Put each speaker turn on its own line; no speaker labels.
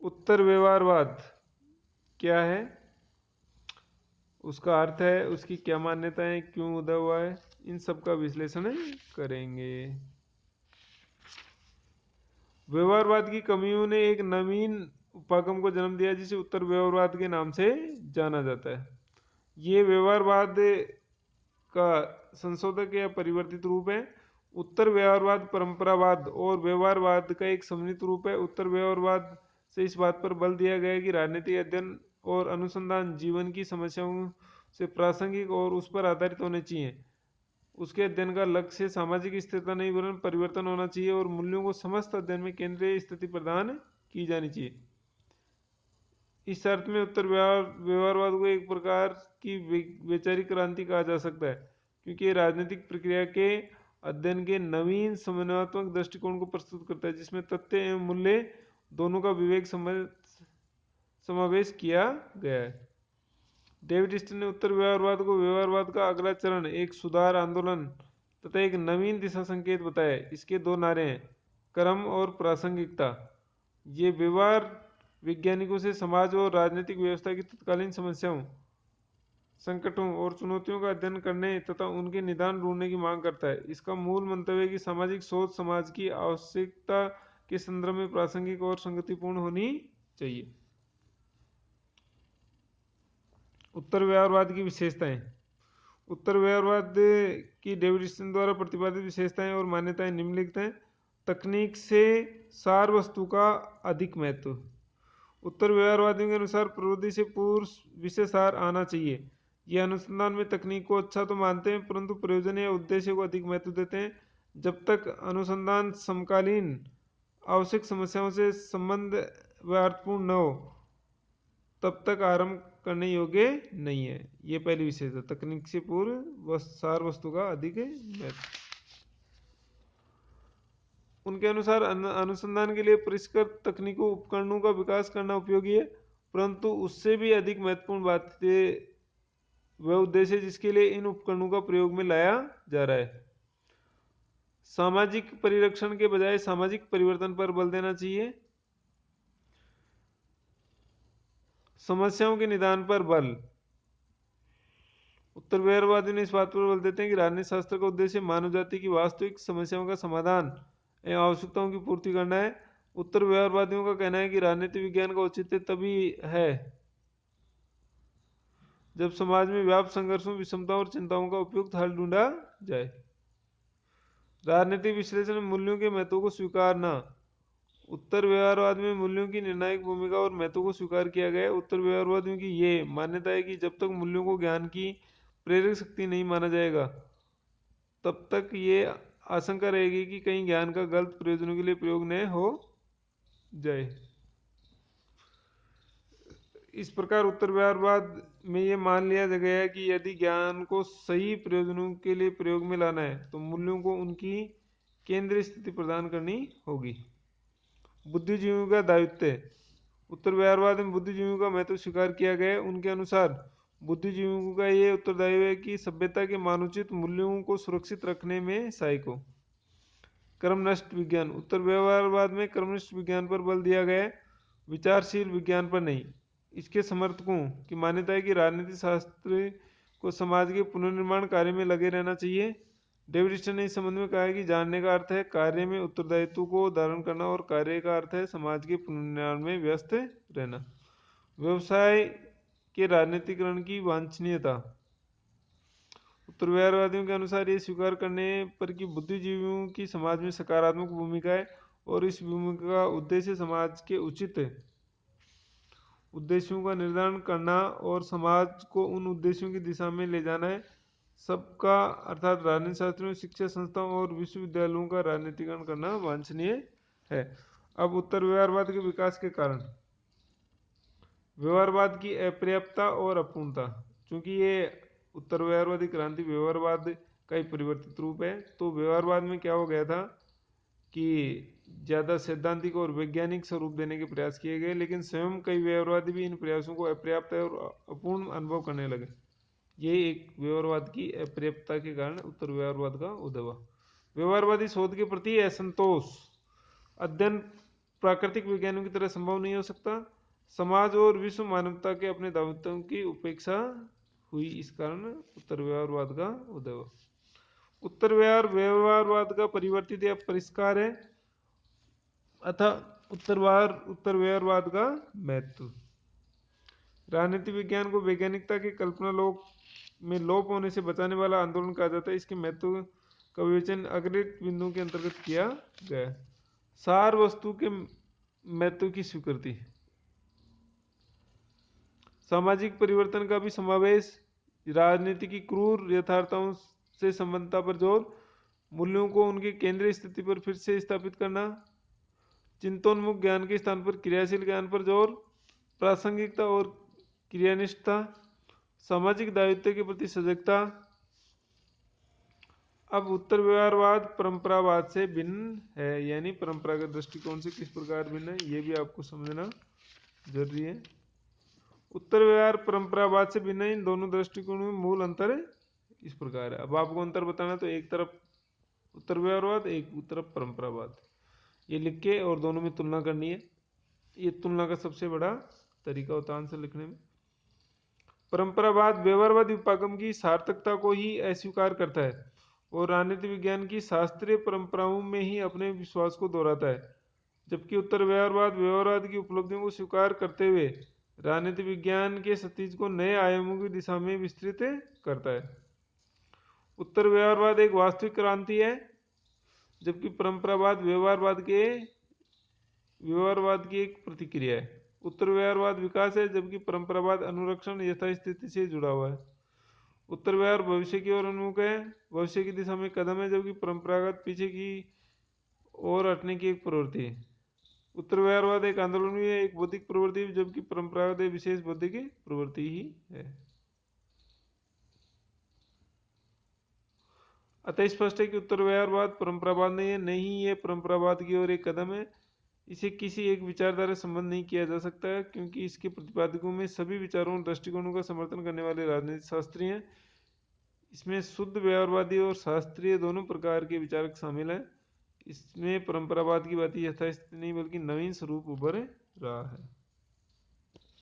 उत्तर व्यवहारवाद क्या है, उसका अर्थ है, उसकी क्या मान्यताएं, क्यों उदय हुआ है, इन सब का विश्लेषण करेंगे। व्यवहारवाद की कमियों ने एक नवीन उपागम को जन्म दिया जिसे उत्तर व्यवहारवाद के नाम से जाना जाता है। ये व्यवहारवाद का संशोधक या परिवर्तित रूप है। उत्तर व्यवहारवाद परंपरावाद और व्यवहारवाद का एक सम्मिलित रूप है। उत्तर व्यवहारवाद से इस बात पर बल दिया गया है कि राजनीतिक अध्ययन और अनुसंधान जीवन की समस्याओं से प्रासंगिक और उस पर आधारित होने चाहिए। उसके अध्ययन का लक्ष्य सामाजिक स्थिरता नहीं वरन परिवर्तन होना चाहिए और मूल्यों को समस्त अध्ययन में केंद्रीय स्थिति प्रदान की जानी चाहिए। इस अर्थ में उत्तर व्यवहारवाद को एक प्रकार की वैचारिक क्रांति कहा जा सकता है, क्योंकि ये राजनीतिक प्रक्रिया के अध्ययन के नवीन समन्वयात्मक दृष्टिकोण को प्रस्तुत करता है जिसमें तथ्य एवं मूल्य दोनों का विवेक समावेश किया गया है। डेविड स्टन ने उत्तर व्यवहारवाद को व्यवहारवाद का अगला चरण, एक सुधार आंदोलन तथा एक नवीन दिशा संकेत बताया। इसके दो नारे हैं, क्रम और प्रासंगिकता। ये व्यवहार वैज्ञानिकों से समाज और राजनीतिक व्यवस्था की तत्कालीन समस्याओं, संकटों और चुनौतियों का अध्ययन करने तथा उनके निदान ढूंढने की मांग करता है। इसका मूल मंतव्य है कि सामाजिक सोच समाज की आवश्यकता के संदर्भ में प्रासंगिक और संगतिपूर्ण होनी चाहिए। उत्तर व्यवहारवाद की विशेषताएं। उत्तर व्यवहारवाद की डेविड स्टन द्वारा प्रतिपादित विशेषताएं और मान्यताएं निम्नलिखित हैं। तकनीक से सार वस्तु का अधिक महत्व। उत्तर व्यवहारवादियों के अनुसार प्रवृत्ति से पूर्व विषय सार आना चाहिए। ये अनुसंधान में तकनीक को अच्छा तो मानते हैं परंतु प्रयोजन या उद्देश्य को अधिक महत्व देते हैं। जब तक अनुसंधान समकालीन आवश्यक समस्याओं से संबंध व अर्थपूर्ण न हो तब तक आरंभ करने योग्य नहीं है। ये पहली विशेषता, तकनीक से पूर्व सार वस्तु का अधिक महत्व। उनके अनुसार अनुसंधान के लिए परिष्कृत तकनीकों उपकरणों का विकास करना उपयोगी है, परंतु उससे भी अधिक महत्वपूर्ण बात वह उद्देश्य है जिसके लिए इन उपकरणों का प्रयोग में लाया जा रहा है। सामाजिक परिरक्षण के बजाय सामाजिक परिवर्तन पर बल देना चाहिए। समस्याओं के निदान पर बल। उत्तर व्यवहारवादी ने इस बात पर बल देते हैं कि राजनीति शास्त्र का उद्देश्य मानव जाति की वास्तविक समस्याओं का समाधान एवं आवश्यकताओं की पूर्ति करना है। उत्तर व्यवहारवादियों का कहना है कि राजनीति विज्ञान का औचित्य तभी है जब समाज में व्याप्त संघर्षों, विषमताओं और चिंताओं का उपयुक्त हल ढूंढा जाए। राजनीतिक विश्लेषण में मूल्यों के महत्व को स्वीकारना। उत्तर व्यवहारवाद में मूल्यों की निर्णायक भूमिका और महत्व को स्वीकार किया गया है। उत्तर व्यवहारवादियों की ये मान्यता है कि जब तक मूल्यों को ज्ञान की प्रेरक शक्ति नहीं माना जाएगा तब तक ये आशंका रहेगी कि कहीं ज्ञान का गलत प्रयोजनों के लिए प्रयोग न हो जाए। इस प्रकार उत्तर व्यवहारवाद में ये मान लिया गया है कि यदि ज्ञान को सही प्रयोजनों के लिए प्रयोग में लाना है तो मूल्यों को उनकी केंद्रीय स्थिति प्रदान करनी होगी। बुद्धिजीवियों का दायित्व। उत्तर व्यवहारवाद में बुद्धिजीवियों का महत्व स्वीकार किया गया है। उनके अनुसार बुद्धिजीवियों का ये उत्तरदायित्व है कि सभ्यता के मानोचित मूल्यों को सुरक्षित रखने में सहायक हो। कर्मनिष्ठ विज्ञान। उत्तर व्यवहारवाद में कर्मनिष्ठ विज्ञान पर बल दिया गया है, विचारशील विज्ञान पर नहीं। इसके समर्थकों की मान्यता है कि राजनीति शास्त्र को समाज के पुनर्निर्माण कार्य में लगे रहना चाहिए। डेविड स्टन ने इस संबंध में कहा है कि जानने का अर्थ है कार्य में उत्तरदायित्व को धारण करना और कार्य का अर्थ है समाज के पुनर्निर्माण में व्यस्त रहना। व्यवसाय के राजनीतिकरण की वांछनीयता। उत्तर व्यवहारवादियों के अनुसार ये स्वीकार करने पर कि बुद्धिजीवियों की समाज में सकारात्मक भूमिका है और इस भूमिका का उद्देश्य समाज के उचित उद्देश्यों का निर्धारण करना और समाज को उन उद्देश्यों की दिशा में ले जाना है। सबका अर्थात राजनीति शास्त्रियों, शिक्षा संस्थाओं और विश्वविद्यालयों का राजनीतिकरण करना वांछनीय है। अब उत्तर व्यवहारवाद के विकास के कारण। व्यवहारवाद की अपर्याप्तता और अपूर्णता। क्योंकि ये उत्तर व्यवहारवादी क्रांति व्यवहारवाद का एक परिवर्तित रूप है, तो व्यवहारवाद में क्या हो गया था कि ज़्यादा सैद्धांतिक और वैज्ञानिक स्वरूप देने के प्रयास किए गए, लेकिन स्वयं कई व्यवहारवादी भी इन प्रयासों को अपर्याप्त और अपूर्ण अनुभव करने लगे। यही एक व्यवहारवाद की अपर्याप्तता के कारण उत्तर व्यवहारवाद का उदय हुआ। व्यवहारवादी शोध के प्रति असंतोष। अध्ययन प्राकृतिक वैज्ञानिकों की तरह संभव नहीं हो सकता। समाज और विश्व मानवता के अपने दायित्वों की उपेक्षा हुई, इस कारण उत्तर व्यवहारवाद का उदय हुआ। उत्तर व्यवहारवाद का परिवर्तित या परिष्कार है, अतः उत्तर व्यवहारवाद का महत्व। राजनीति विज्ञान को वैज्ञानिकता के कल्पना लोक में लोप होने से बचाने वाला आंदोलन कहा जाता है। इसके महत्व का विवेचन अगले बिंदुओं के अंतर्गत किया गया। सार वस्तु के महत्व की स्वीकृति, सामाजिक परिवर्तन का भी समावेश, राजनीति की क्रूर यथार्थों से संबंधता पर जोर, मूल्यों को उनकी केंद्रीय स्थिति पर फिर से स्थापित करना, चिंतनोन्मुख ज्ञान के स्थान पर क्रियाशील ज्ञान पर जोर, प्रासंगिकता और क्रियानिष्ठता, सामाजिक दायित्व के प्रति सजगता। अब उत्तर व्यवहारवाद परंपरावाद से भिन्न है, यानी परंपरागत दृष्टिकोण से किस प्रकार भिन्न है, ये भी आपको समझना जरूरी है। उत्तर व्यवहार परंपरावाद से भिन्न है, इन दोनों दृष्टिकोणों में मूल अंतर इस प्रकार है। अब आपको अंतर बताना, तो एक तरफ उत्तर व्यवहारवाद, एक तरफ परंपरावाद, ये लिख के और दोनों में तुलना करनी है। ये तुलना का सबसे बड़ा तरीका होता है आंसर लिखने में। परंपरावाद व्यवहारवाद विपागम की सार्थकता को ही अस्वीकार करता है और राजनीति विज्ञान की शास्त्रीय परंपराओं में ही अपने विश्वास को दोहराता है, जबकि उत्तर व्यवहारवाद व्यवहारवाद की उपलब्धियों को स्वीकार करते हुए राजनीति विज्ञान के क्षितिज को नए आयामों की दिशा में विस्तृत करता है। उत्तर व्यवहारवाद एक वास्तविक क्रांति है, जबकि परंपरावाद व्यवहारवाद की एक प्रतिक्रिया है। उत्तर व्यवहारवाद विकास है, जबकि परंपरावाद अनुरक्षण यथास्थिति से जुड़ा हुआ है। उत्तर व्यवहार भविष्य की ओर उन्मुख है, भविष्य की दिशा में कदम है, जबकि परंपरागत पीछे की ओर हटने की एक प्रवृत्ति है। उत्तर व्यवहारवाद एक आंदोलन भी है, एक बौद्धिक प्रवृत्ति, जबकि परंपरागत एक विशेष बौद्धिक प्रवृत्ति ही है। अतः स्पष्ट है कि उत्तर व्यवहारवाद परंपरावाद नहीं है, नहीं ये परंपरावाद की ओर एक कदम है। इसे किसी एक विचारधारा से संबंध नहीं किया जा सकता है, क्योंकि इसके प्रतिपादकों में सभी विचारों और दृष्टिकोणों का समर्थन करने वाले राजनीतिक शास्त्री हैं। इसमें शुद्ध व्यवहारवादी और शास्त्रीय दोनों प्रकार के विचारक शामिल हैं। इसमें परंपरावाद की बात यथास्थिति नहीं बल्कि नवीन स्वरूप उभर रहा है।